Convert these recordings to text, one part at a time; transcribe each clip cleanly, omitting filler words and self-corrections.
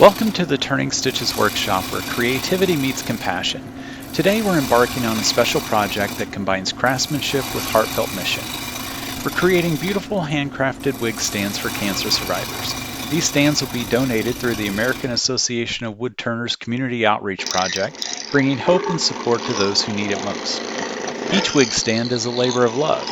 Welcome to the Turning Stitches workshop where creativity meets compassion. Today we're embarking on a special project that combines craftsmanship with heartfelt mission. We're creating beautiful handcrafted wig stands for cancer survivors. These stands will be donated through the American Association of Woodturners Community Outreach Project, bringing hope and support to those who need it most. Each wig stand is a labor of love,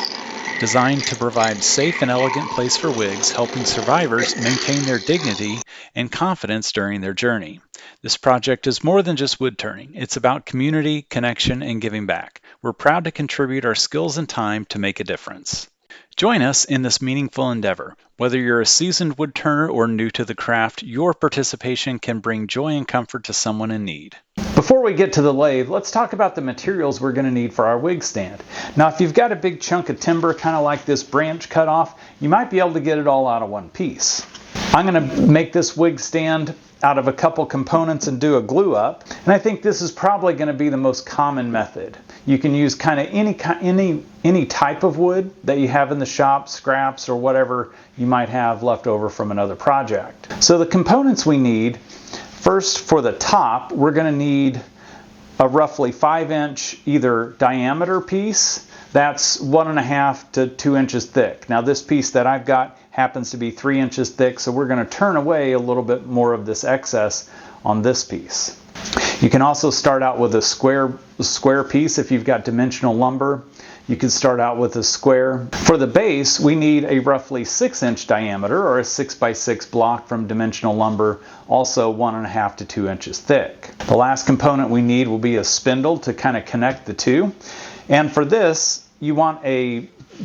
designed to provide safe and elegant place for wigs, helping survivors maintain their dignity and confidence during their journey. This project is more than just wood turning. It's about community, connection, and giving back. We're proud to contribute our skills and time to make a difference. Join us in this meaningful endeavor. Whether you're a seasoned woodturner or new to the craft, your participation can bring joy and comfort to someone in need. Before we get to the lathe, let's talk about the materials we're going to need for our wig stand. Now, if you've got a big chunk of timber, kind of like this branch cut off, you might be able to get it all out of one piece. I'm going to make this wig stand out of a couple components and do a glue up, and I think this is probably going to be the most common method. You can use kind of any type of wood that you have in the shop, scraps or whatever you might have left over from another project. So the components we need, first for the top, we're going to need a roughly 5-inch either diameter piece that's 1.5 to 2 inches thick. Now this piece that I've got happens to be 3 inches thick, so we're going to turn away a little bit more of this excess on this piece. You can also start out with a square piece if you've got dimensional lumber. You can start out with a square. For the base, we need a roughly 6-inch diameter or a 6x6 block from dimensional lumber, also 1.5 to 2 inches thick. The last component we need will be a spindle to kind of connect the two. And for this, you want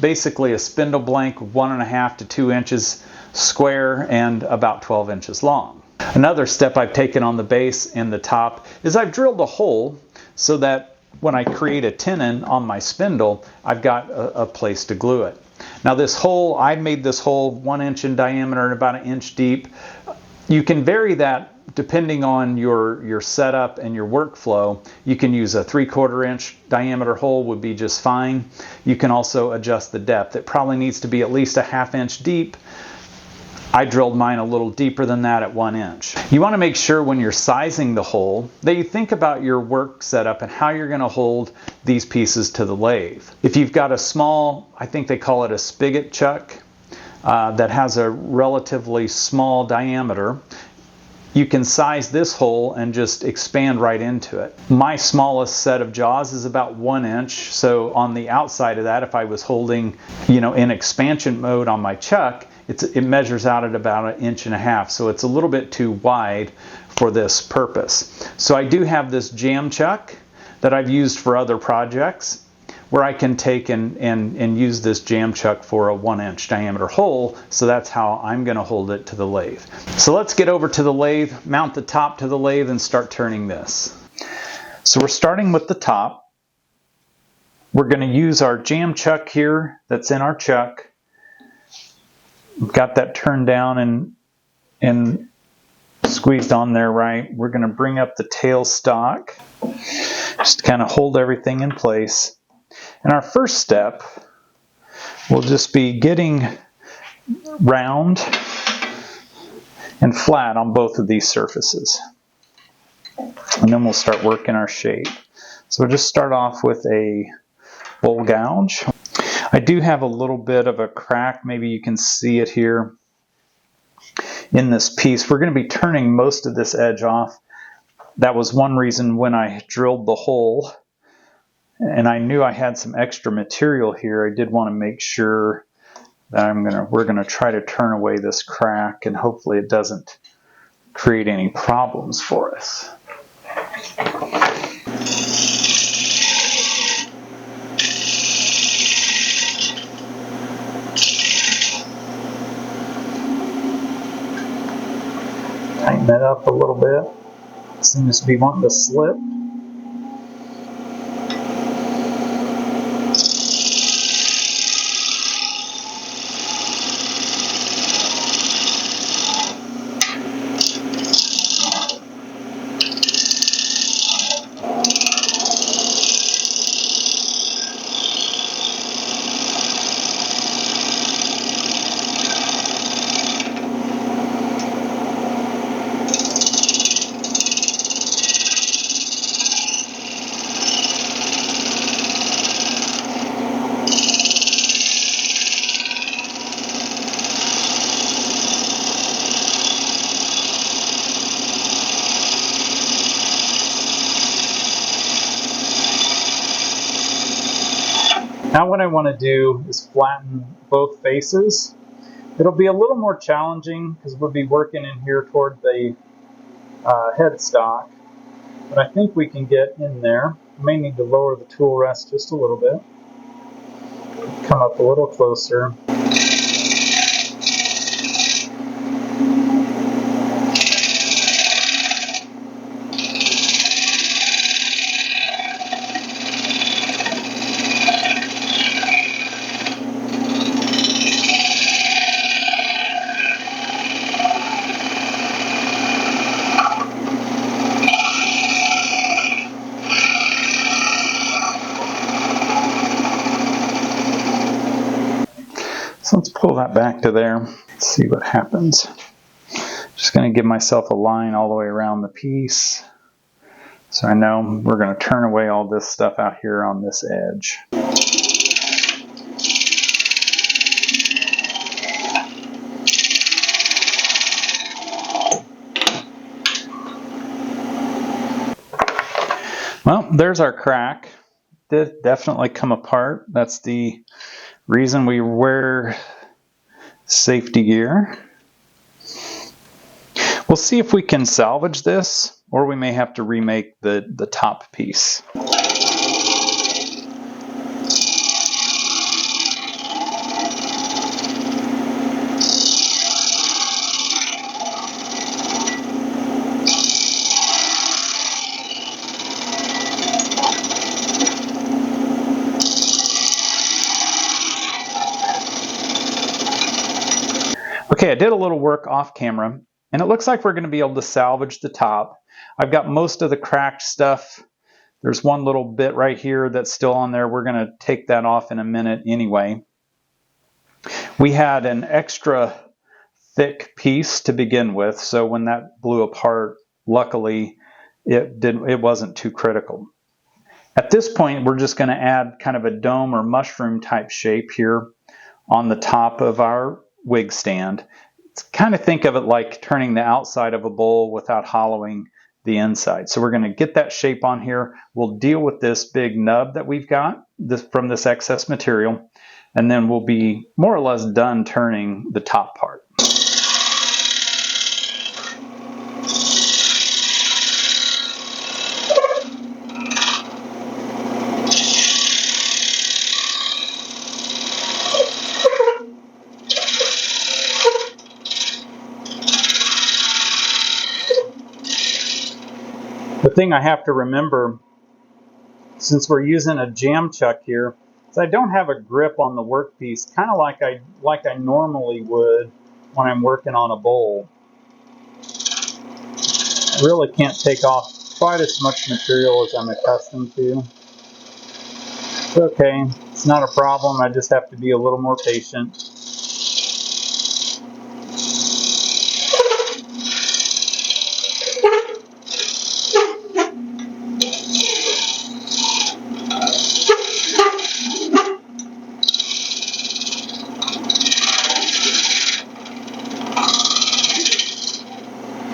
basically a spindle blank 1.5 to 2 inches square and about 12 inches long. Another step I've taken on the base and the top is I've drilled a hole so that when I create a tenon on my spindle, I've got a place to glue it. Now this hole, I made this hole 1 inch in diameter and about 1 inch deep. You can vary that depending on your setup and your workflow. You can use a 3/4 inch diameter hole would be just fine. You can also adjust the depth. It probably needs to be at least a 1/2 inch deep. I drilled mine a little deeper than that at 1 inch. You want to make sure when you're sizing the hole that you think about your work setup and how you're going to hold these pieces to the lathe. If you've got a small, I think they call it a spigot chuck, that has a relatively small diameter, you can size this hole and just expand right into it. My smallest set of jaws is about 1 inch, so on the outside of that, if I was holding, in expansion mode on my chuck, it measures out at about 1.5 inches, so it's a little bit too wide for this purpose. So I do have this jam chuck that I've used for other projects where I can take and use this jam chuck for a 1 inch diameter hole, so that's how I'm going to hold it to the lathe. So let's get over to the lathe, mount the top to the lathe, and start turning this. So we're starting with the top. We're going to use our jam chuck here that's in our chuck. We've got that turned down and squeezed on there right. We're going to bring up the tailstock, just kind of hold everything in place. And our first step will just be getting round and flat on both of these surfaces. And then we'll start working our shape. So we'll just start off with a bowl gouge. I do have a little bit of a crack, maybe you can see it here in this piece. We're going to be turning most of this edge off. That was one reason when I drilled the hole and I knew I had some extra material here, I did want to make sure that we're going to try to turn away this crack, and hopefully it doesn't create any problems for us. Tighten that up a little bit. Seems to be wanting to slip. Now what I want to do is flatten both faces. It'll be a little more challenging because we'll be working in here toward the headstock, but I think we can get in there. I may need to lower the tool rest just a little bit. Come up a little closer. So let's pull that back to there. Let's see what happens. Just going to give myself a line all the way around the piece. So I know we're going to turn away all this stuff out here on this edge. Well, there's our crack. Did definitely come apart. That's the reason we wear safety gear. We'll see if we can salvage this, or we may have to remake the top piece. Okay, I did a little work off camera, and it looks like we're going to be able to salvage the top. I've got most of the cracked stuff. There's one little bit right here that's still on there. We're going to take that off in a minute anyway. We had an extra thick piece to begin with, so when that blew apart, luckily it wasn't too critical. At this point, we're just going to add kind of a dome or mushroom type shape here on the top of our wig stand. Kind of think of it like turning the outside of a bowl without hollowing the inside. So we're going to get that shape on here. We'll deal with this big nub that we've got from this excess material, and then we'll be more or less done turning the top part. The thing I have to remember, since we're using a jam chuck here, is I don't have a grip on the workpiece, kind of like I normally would when I'm working on a bowl. I really can't take off quite as much material as I'm accustomed to. It's okay, it's not a problem, I just have to be a little more patient.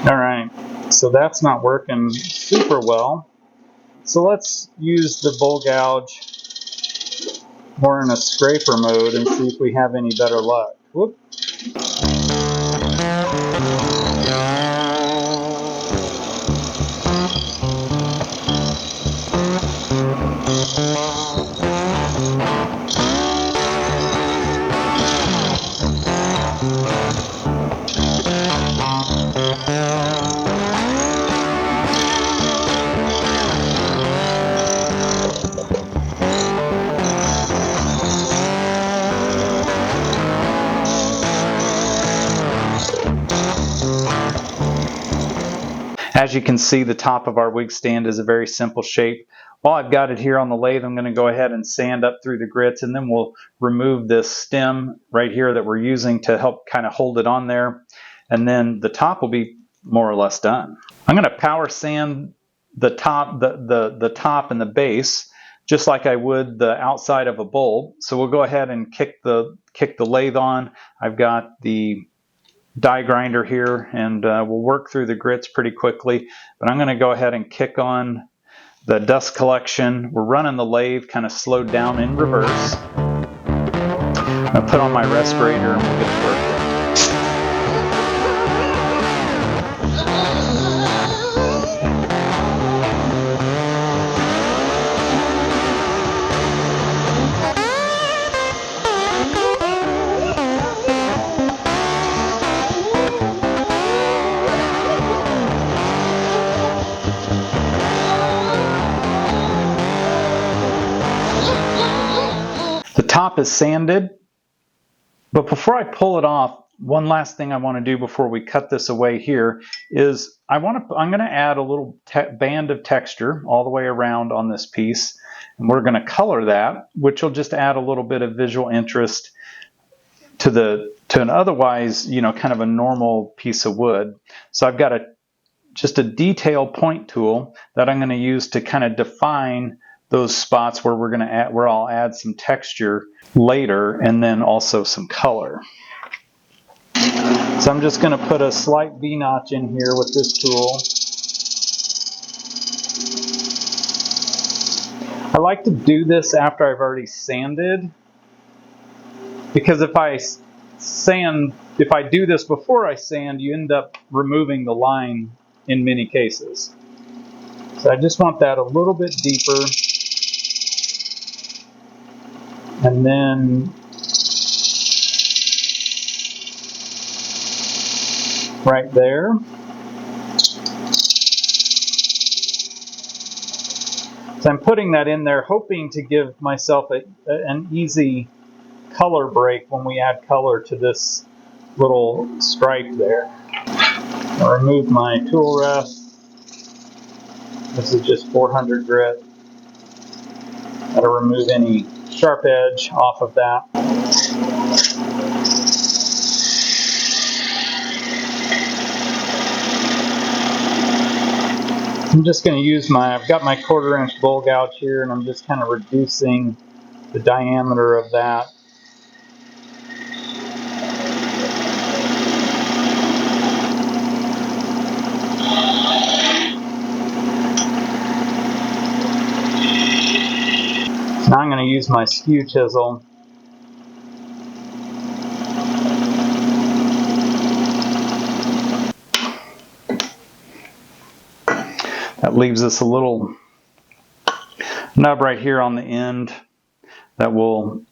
Alright, so that's not working super well. So let's use the bowl gouge more in a scraper mode and see if we have any better luck. Whoop. As you can see, the top of our wig stand is a very simple shape. While I've got it here on the lathe, I'm going to go ahead and sand up through the grits, and then we'll remove this stem right here that we're using to help kind of hold it on there. And then the top will be more or less done. I'm going to power sand the top, the top and the base, just like I would the outside of a bowl. So we'll go ahead and kick the lathe on. I've got the die grinder here, and we'll work through the grits pretty quickly, but I'm going to go ahead and kick on the dust collection. We're running the lathe kind of slowed down in reverse. I'll put on my respirator and we'll get to work. The top is sanded, but before I pull it off, one last thing I want to do before we cut this away here is I'm going to add a little band of texture all the way around on this piece, and we're going to color that, which will just add a little bit of visual interest to an otherwise, you know, kind of a normal piece of wood. So I've got just a detail point tool that I'm going to use to kind of define those spots where where I'll add some texture later, and then also some color. So I'm just going to put a slight V-notch in here with this tool. I like to do this after I've already sanded, because if I do this before I sand, you end up removing the line in many cases. So I just want that a little bit deeper. And then right there. So I'm putting that in there, hoping to give myself an easy color break when we add color to this little stripe there. I'll remove my tool rest. This is just 400 grit. That'll remove any sharp edge off of that. I'm just going to use I've got my 1/4 inch bowl gouge here, and I'm just kind of reducing the diameter of that. Now I'm going to use my skew chisel. That leaves us a little nub right here on the end that we'll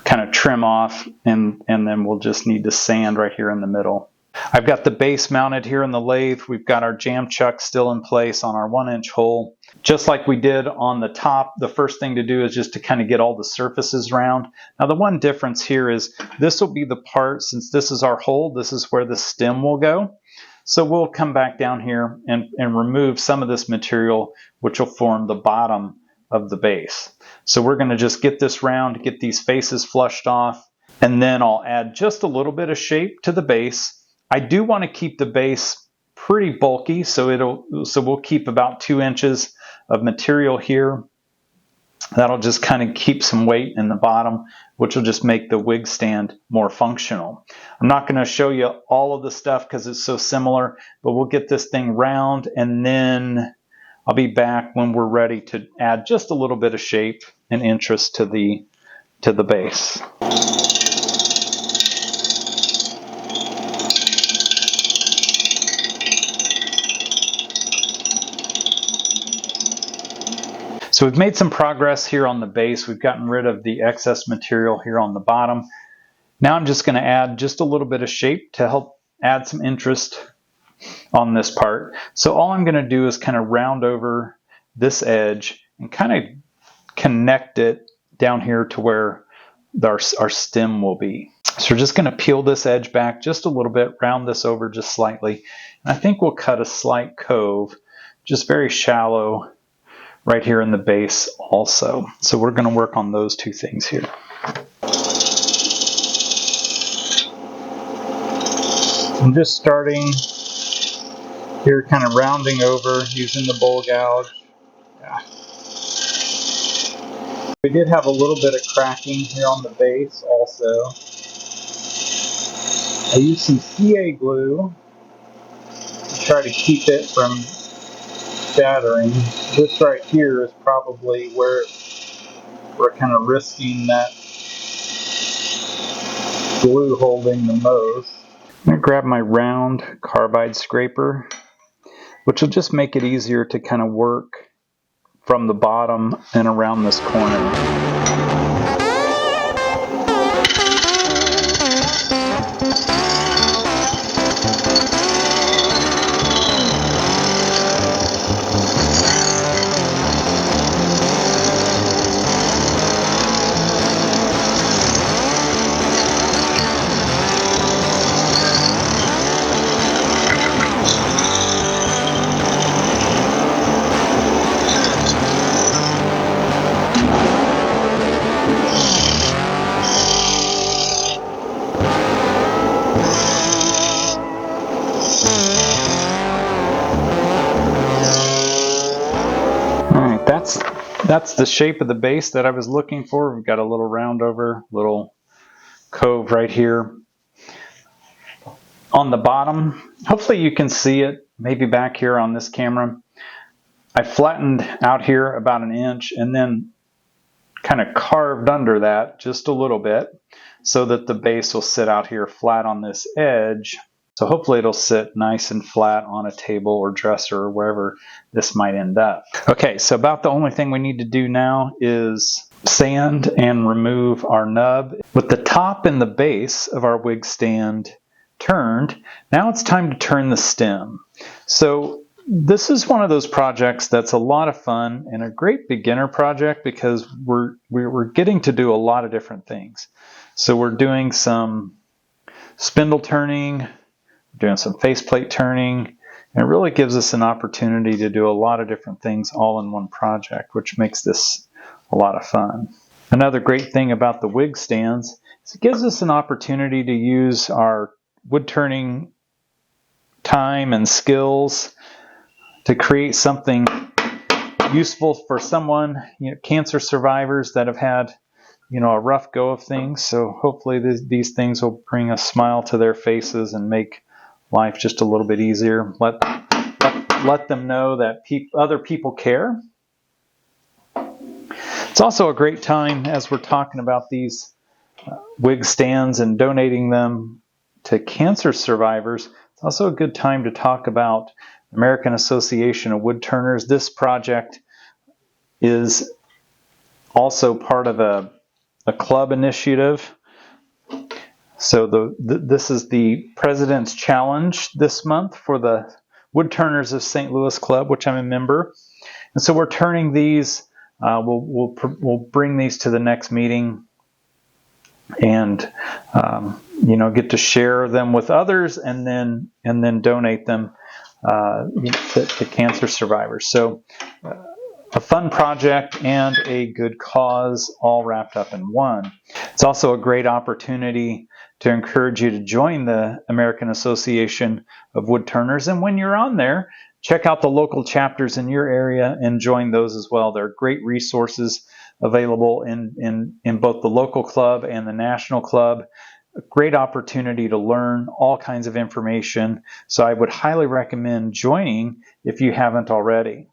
kind of trim off, and then we'll just need to sand right here in the middle. I've got the base mounted here in the lathe. We've got our jam chuck still in place on our 1-inch hole. Just like we did on the top, the first thing to do is just to kind of get all the surfaces round. Now the one difference here is this will be the part, since this is our hole, this is where the stem will go. So we'll come back down here and remove some of this material, which will form the bottom of the base. So we're going to just get this round, get these faces flushed off, and then I'll add just a little bit of shape to the base. I do want to keep the base pretty bulky, so we'll keep about 2 inches of material here. That'll just kind of keep some weight in the bottom, which will just make the wig stand more functional. I'm not going to show you all of the stuff because it's so similar, but we'll get this thing round, and then I'll be back when we're ready to add just a little bit of shape and interest to the base. So we've made some progress here on the base. We've gotten rid of the excess material here on the bottom. Now I'm just going to add just a little bit of shape to help add some interest on this part. So all I'm going to do is kind of round over this edge and kind of connect it down here to where our stem will be. So we're just going to peel this edge back just a little bit, round this over just slightly. And I think we'll cut a slight cove, just very shallow, right here in the base also. So we're going to work on those two things here. I'm just starting here, kind of rounding over using the bowl gouge. Yeah. We did have a little bit of cracking here on the base also. I used some CA glue to try to keep it from shattering. This right here is probably where we're kind of risking that glue holding the most. I'm going to grab my round carbide scraper, which will just make it easier to kind of work from the bottom and around this corner. Alright, that's the shape of the base that I was looking for. We've got a little round over, little cove right here. On the bottom, hopefully you can see it, maybe back here on this camera. I flattened out here about 1 inch and then kind of carved under that just a little bit so that the base will sit out here flat on this edge. So hopefully it'll sit nice and flat on a table or dresser or wherever this might end up. Okay, so about the only thing we need to do now is sand and remove our nub. With the top and the base of our wig stand turned, now it's time to turn the stem. So this is one of those projects that's a lot of fun and a great beginner project because we're getting to do a lot of different things. So we're doing some spindle turning, doing some faceplate turning, and it really gives us an opportunity to do a lot of different things all in one project, which makes this a lot of fun. Another great thing about the wig stands is it gives us an opportunity to use our wood turning time and skills to create something useful for someone, cancer survivors that have had, a rough go of things. So hopefully these things will bring a smile to their faces and make life just a little bit easier. Let them know that other people care. It's also a great time, as we're talking about these wig stands and donating them to cancer survivors, it's also a good time to talk about American Association of Woodturners. This project is also part of a club initiative. So this is the President's Challenge this month for the Woodturners of St. Louis Club, which I'm a member. And so we're turning these. We'll bring these to the next meeting, and get to share them with others, and then donate them to cancer survivors. So a fun project and a good cause all wrapped up in one. It's also a great opportunity to encourage you to join the American Association of Woodturners. And when you're on there, check out the local chapters in your area and join those as well. There are great resources available in both the local club and the national club. A great opportunity to learn all kinds of information. So I would highly recommend joining if you haven't already.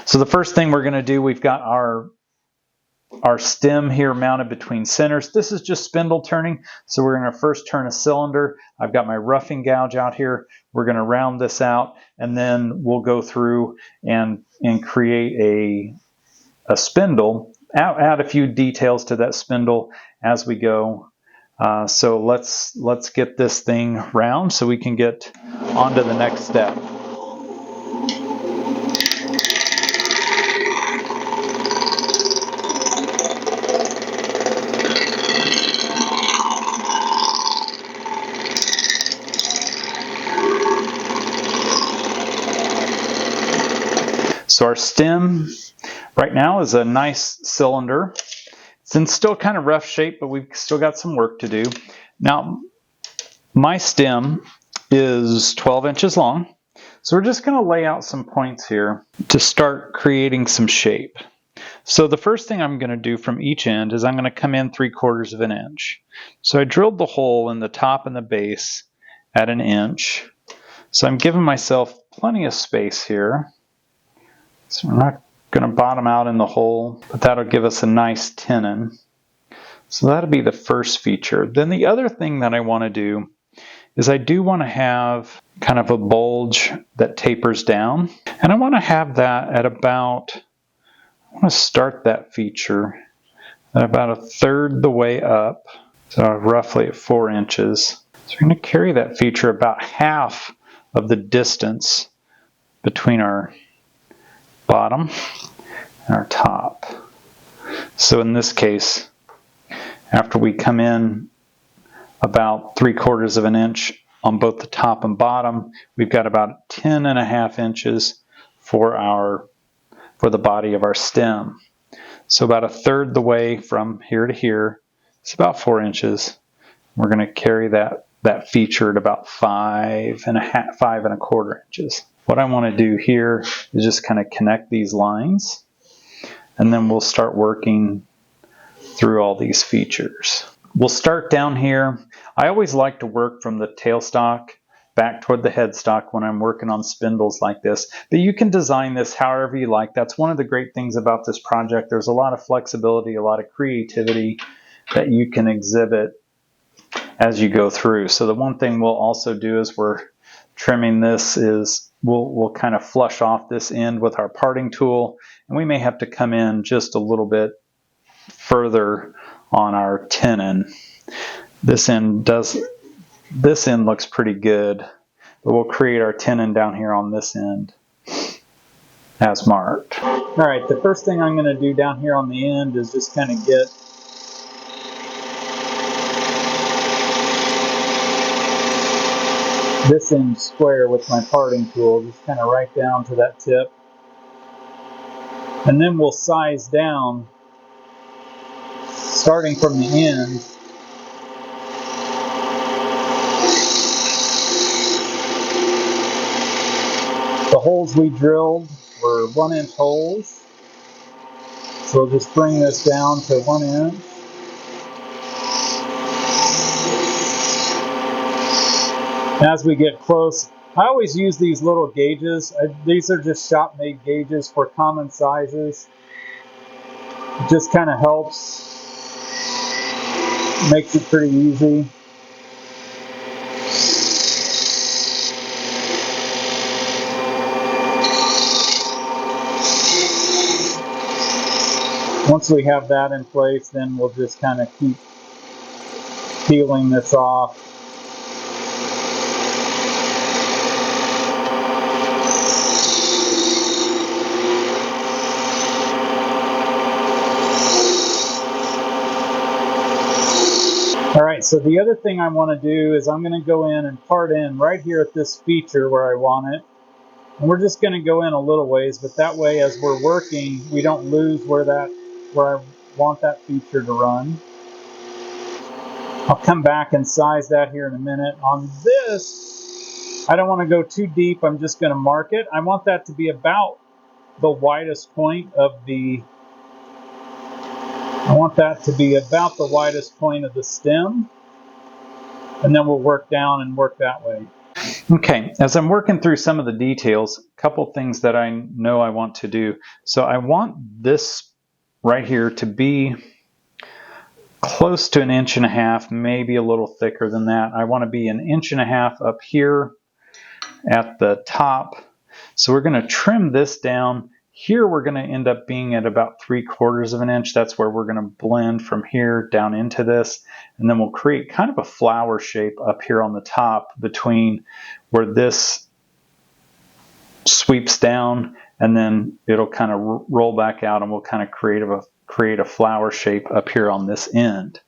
So the first thing we're going to do, we've got our stem here mounted between centers. This is just spindle turning. So we're going to first turn a cylinder. I've got my roughing gouge out here. We're going to round this out, and then we'll go through and create a spindle. Add a few details to that spindle as we go. So let's get this thing round so we can get on to the next step. So our stem right now is a nice cylinder. It's in still kind of rough shape, but we've still got some work to do. Now, my stem is 12 inches long. So we're just going to lay out some points here to start creating some shape. So the first thing I'm going to do from each end is I'm going to come in 3/4 of an inch. So I drilled the hole in the top and the base at 1 inch. So I'm giving myself plenty of space here. So we're not going to bottom out in the hole, but that'll give us a nice tenon. So that'll be the first feature. Then the other thing that I want to do is I do want to have kind of a bulge that tapers down. And I want to have that at about, I want to start that feature at about 1/3 the way up. So roughly at 4 inches. So we're going to carry that feature about half of the distance between our bottom and our top. So in this case, after we come in about 3/4 of an inch on both the top and bottom, we've got about 10.5 inches for the body of our stem. So about 1/3 the way from here to here, it's about 4 inches. We're going to carry that feature at about 5.25 inches. What I want to do here is just kind of connect these lines, and then we'll start working through all these features. We'll start down here. I always like to work from the tailstock back toward the headstock when I'm working on spindles like this. But you can design this however you like. That's one of the great things about this project. There's a lot of flexibility, a lot of creativity that you can exhibit as you go through. So the one thing we'll also do as we're trimming this is we'll kind of flush off this end with our parting tool, and we may have to come in just a little bit further on our tenon. This end looks pretty good, but we'll create our tenon down here on this end as marked. All right, the first thing I'm going to do down here on the end is just kind of get this end square with my parting tool, just kind of right down to that tip. And then we'll size down, starting from the end. The holes we drilled were 1-inch holes. So we'll just bring this down to 1 inch. As we get close, I always use these little gauges. These are just shop-made gauges for common sizes. It just kind of helps, makes it pretty easy. Once we have that in place, then we'll just kind of keep peeling this off. All right, so the other thing I want to do is I'm going to go in and part in right here at this feature where I want it. And we're just going to go in a little ways, but that way as we're working, we don't lose where I want that feature to run. I'll come back and size that here in a minute. On this, I don't want to go too deep. I'm just going to mark it. I want that to be about the widest point of the stem, and then we'll work down and work that way. Okay, as I'm working through some of the details, a couple things that I know I want to do. So I want this right here to be close to 1.5 inches, maybe a little thicker than that. I want to be 1.5 inches up here at the top. So we're going to trim this down. Here we're going to end up being at about 3/4 of an inch. That's where we're going to blend from here down into this. And then we'll create kind of a flower shape up here on the top between where this sweeps down, and then it'll kind of roll back out, and we'll kind of create a flower shape up here on this end.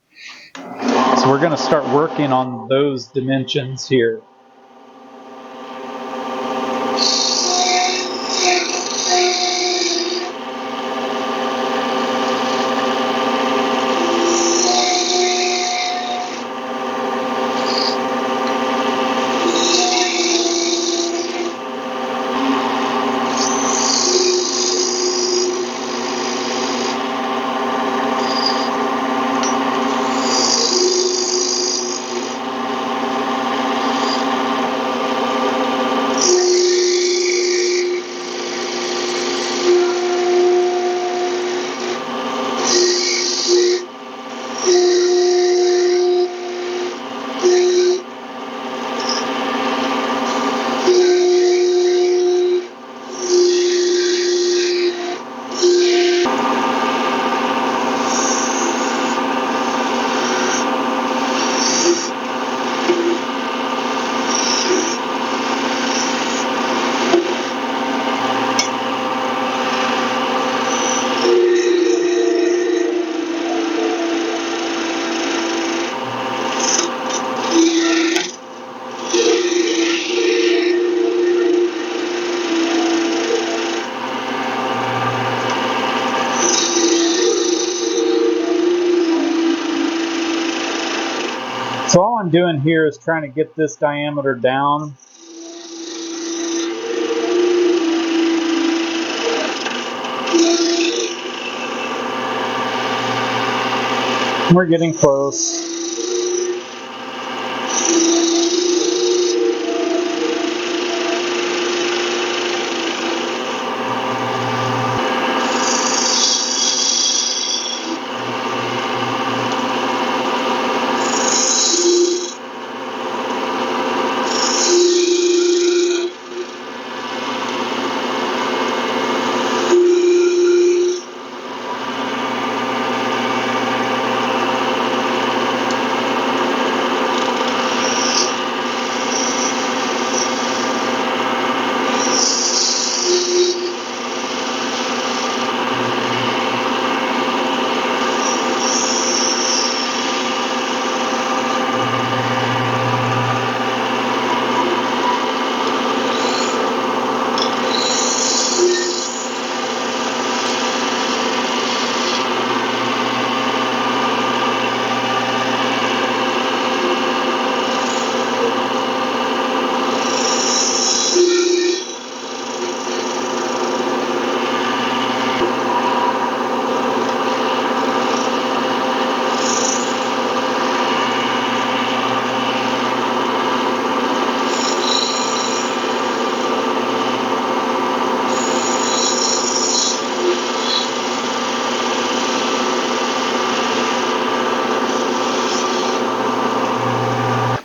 So we're going to start working on those dimensions here. I'm doing here is trying to get this diameter down. We're getting close.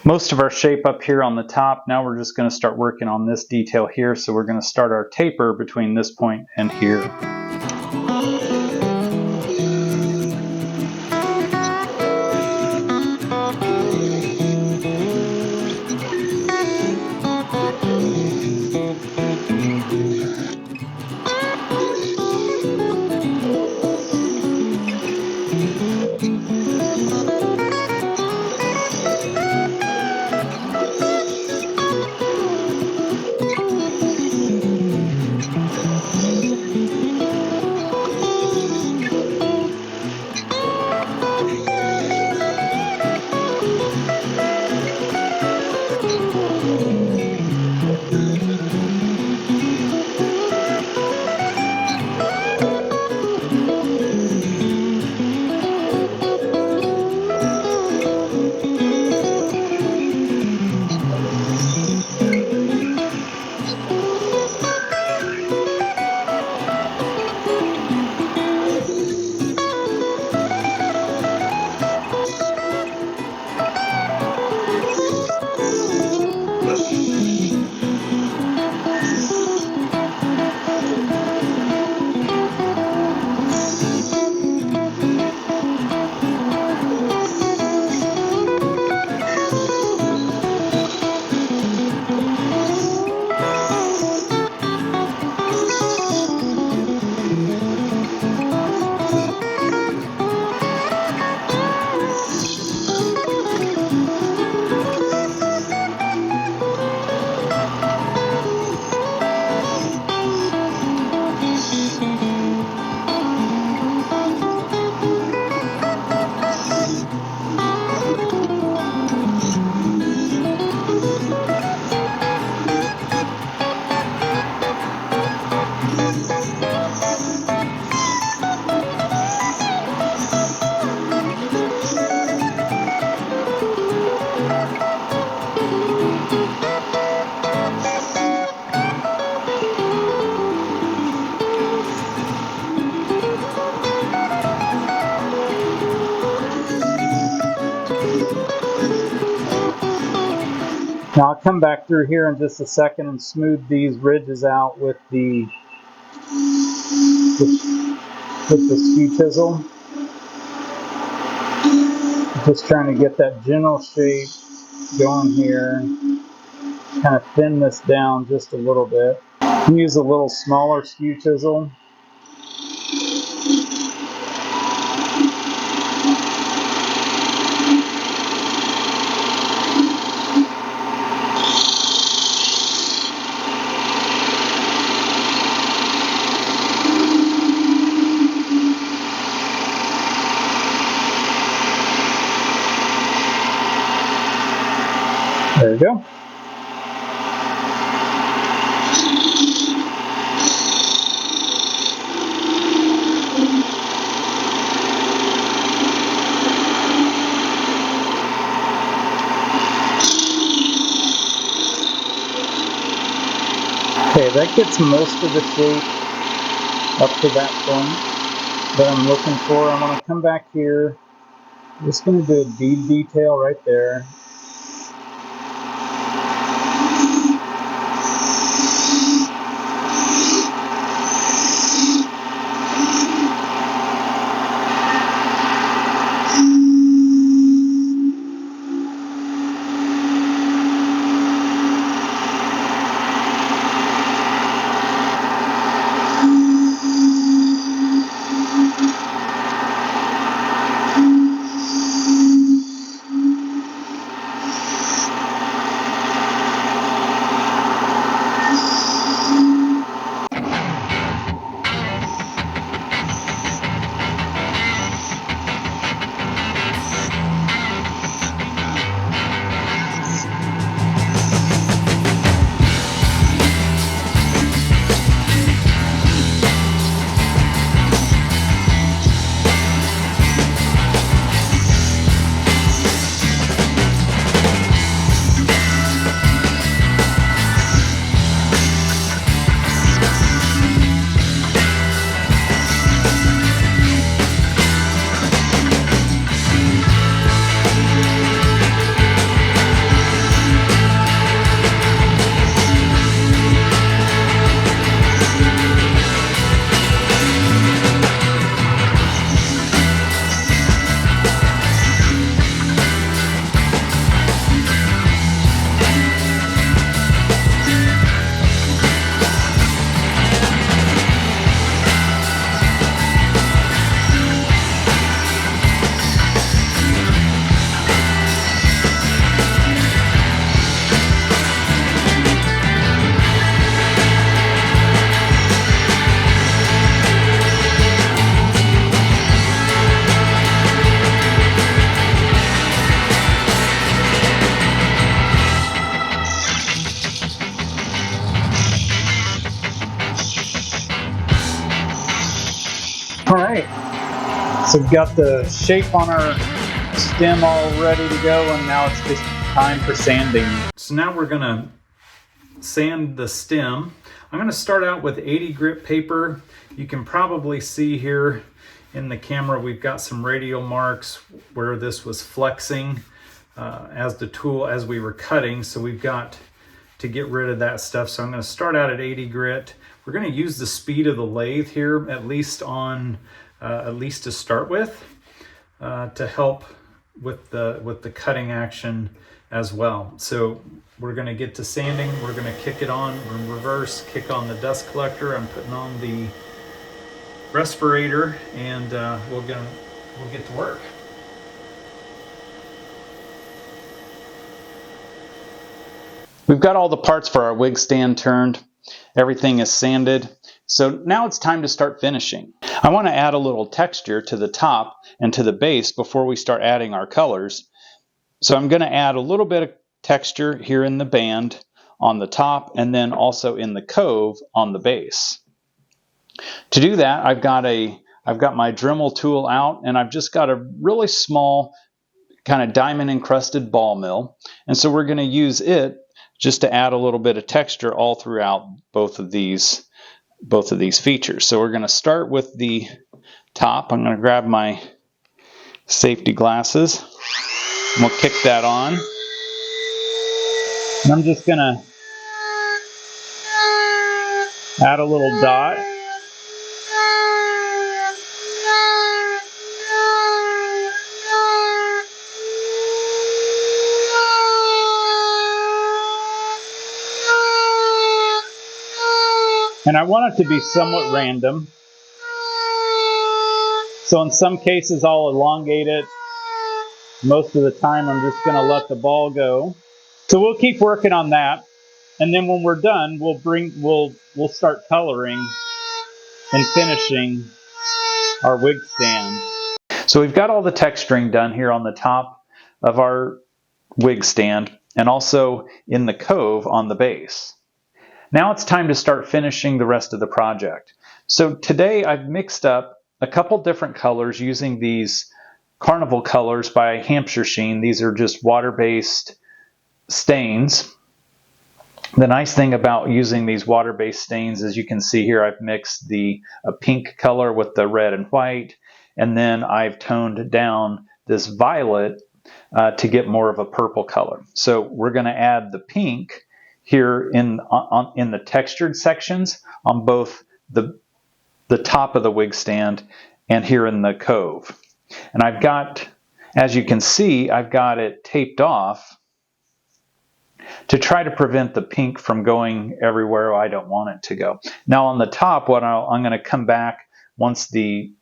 Most of our shape up here on the top. Now we're just going to start working on this detail here. So we're going to start our taper between this point and here. Now I'll come back through here in just a second and smooth these ridges out with the skew chisel. Just trying to get that general shape going here. Kind of thin this down just a little bit. Use a little smaller skew chisel. Okay, that gets most of the shape up to that point that I'm looking for. I'm going to come back here. I'm just going to do a bead detail right there. All right, so we've got the shape on our stem all ready to go, and now it's just time for sanding. So now we're gonna sand the stem. I'm gonna start out with 80 grit paper. You can probably see here in the camera we've got some radial marks where this was flexing as we were cutting, so we've got to get rid of that stuff. So I'm going to start out at 80 grit. We're going to use the speed of the lathe here, at least to start with, to help with the cutting action as well. So we're going to get to sanding. We're going to kick it on in reverse, kick on the dust collector. I'm putting on the respirator, and we'll get to work. We've got all the parts for our wig stand turned. Everything is sanded. So now it's time to start finishing. I want to add a little texture to the top and to the base before we start adding our colors. So I'm going to add a little bit of texture here in the band on the top, and then also in the cove on the base. To do that, I've got my Dremel tool out, and I've just got a really small kind of diamond encrusted ball mill. And so we're going to use it just to add a little bit of texture all throughout both of these features. So we're going to start with the top. I'm going to grab my safety glasses, and we'll kick that on. And I'm just going to add a little dot. And I want it to be somewhat random. So in some cases I'll elongate it. Most of the time I'm just going to let the ball go. So we'll keep working on that. And then when we're done, we'll start coloring and finishing our wig stand. So we've got all the texturing done here on the top of our wig stand and also in the cove on the base. Now it's time to start finishing the rest of the project. So today I've mixed up a couple different colors using these Carnival colors by Hampshire Sheen. These are just water-based stains. The nice thing about using these water-based stains is you can see here I've mixed a pink color with the red and white, and then I've toned down this violet to get more of a purple color. So we're going to add the pink here in the textured sections on both the top of the wig stand and here in the cove. And I've got, as you can see, I've got it taped off to try to prevent the pink from going everywhere I don't want it to go. Now on the top, I'm going to come back once the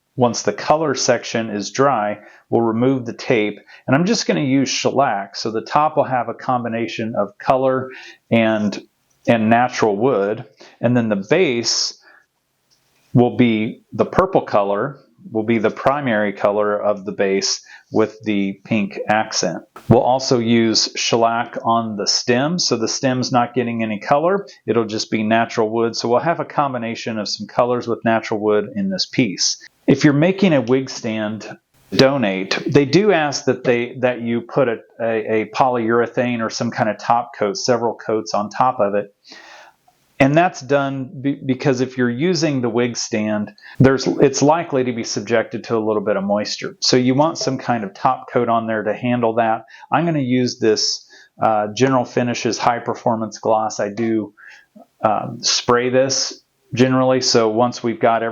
color section is dry, we'll remove the tape, and I'm just going to use shellac. So the top will have a combination of color and natural wood, and then the base will be the purple color, will be the primary color of the base with the pink accent. We'll also use shellac on the stem, so the stem's not getting any color. It'll just be natural wood. So we'll have a combination of some colors with natural wood in this piece. If you're making a wig stand, donate, they do ask that you put a polyurethane or some kind of top coat, several coats on top of it. And that's done because if you're using the wig stand, it's likely to be subjected to a little bit of moisture. So you want some kind of top coat on there to handle that. I'm going to use this General Finishes High Performance Gloss. I do spray this generally, so once we've got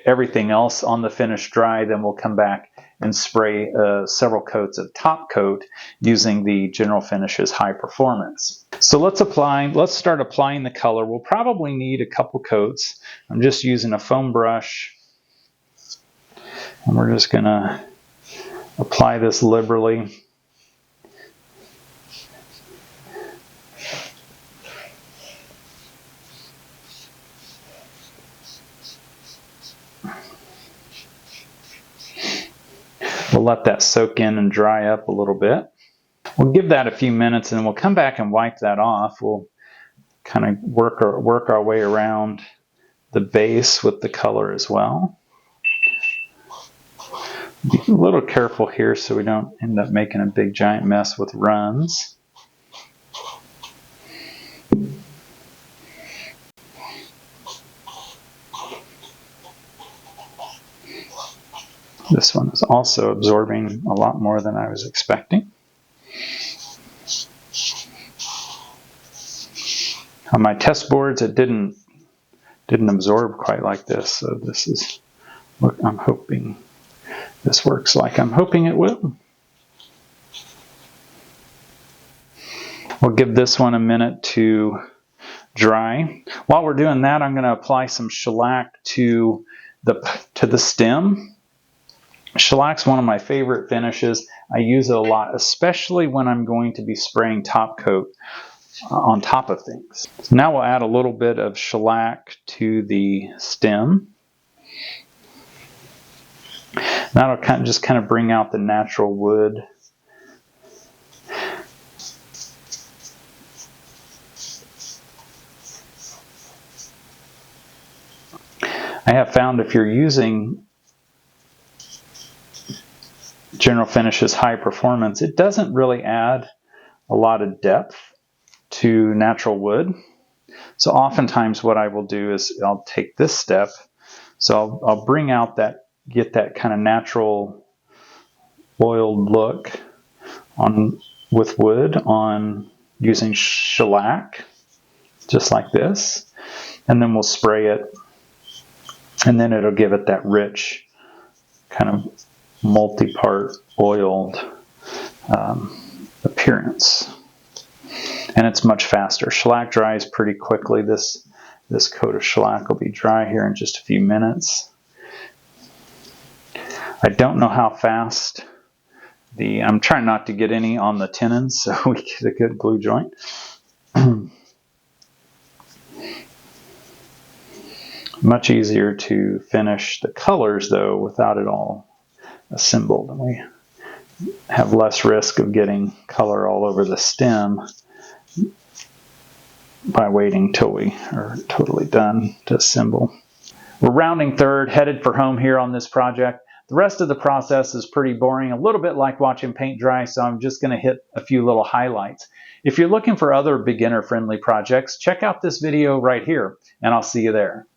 everything else on the finish dry, then we'll come back and spray several coats of top coat using the General Finishes High Performance. So let's start applying the color. We'll probably need a couple coats. I'm just using a foam brush, and we're just going to apply this liberally. We'll let that soak in and dry up a little bit. We'll give that a few minutes and then we'll come back and wipe that off. We'll kind of work our way around the base with the color as well. Be a little careful here so we don't end up making a big giant mess with runs. This one is also absorbing a lot more than I was expecting. On my test boards, it didn't absorb quite like this, so this is what I'm hoping this works like I'm hoping it will. We'll give this one a minute to dry. While we're doing that, I'm going to apply some shellac to the stem. Shellac's one of my favorite finishes. I use it a lot, especially when I'm going to be spraying top coat on top of things. So now we'll add a little bit of shellac to the stem. That'll just kind of bring out the natural wood. I have found if you're using General Finishes High Performance, it doesn't really add a lot of depth to natural wood. So oftentimes what I will do is I'll take this step. So I'll bring out get that kind of natural oiled look with wood on using shellac, just like this. And then we'll spray it, and then it'll give it that rich kind of multi-part oiled appearance. And it's much faster. Shellac dries pretty quickly. This coat of shellac will be dry here in just a few minutes. I don't know how fast I'm trying not to get any on the tenons so we get a good glue joint. Much easier to finish the colors though without it all assembled, and we have less risk of getting color all over the stem by waiting till we are totally done to assemble. We're rounding third, headed for home here on this project. The rest of the process is pretty boring, a little bit like watching paint dry, so I'm just going to hit a few little highlights. If you're looking for other beginner-friendly projects, check out this video right here, and I'll see you there.